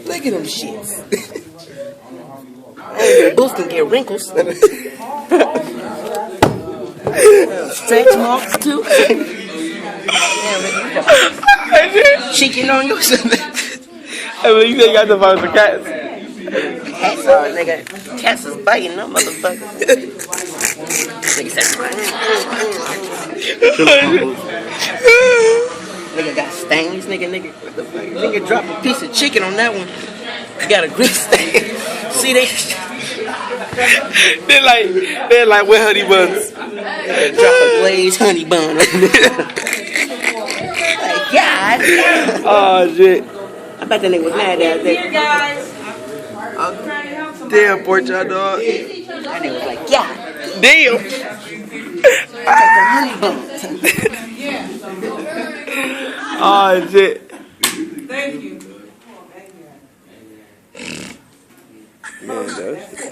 Look at them shits. Hey, boost can get wrinkles. Stretch marks too. Chicken on you. Hey, but you say you got the box of cats. Cats, nigga. Cats is biting them motherfuckers. Nigga said, nigga got stains, nigga. What the fuck? Nigga dropped a piece of chicken on that one. Got a grease stain. See that? They're like with honey buns. Drop a glazed honey bun. Like, God. Oh shit. I bet that nigga was mad that day. Damn, pork chop dog. That nigga was like, God. Damn. Oh shit. Thank you. Yeah,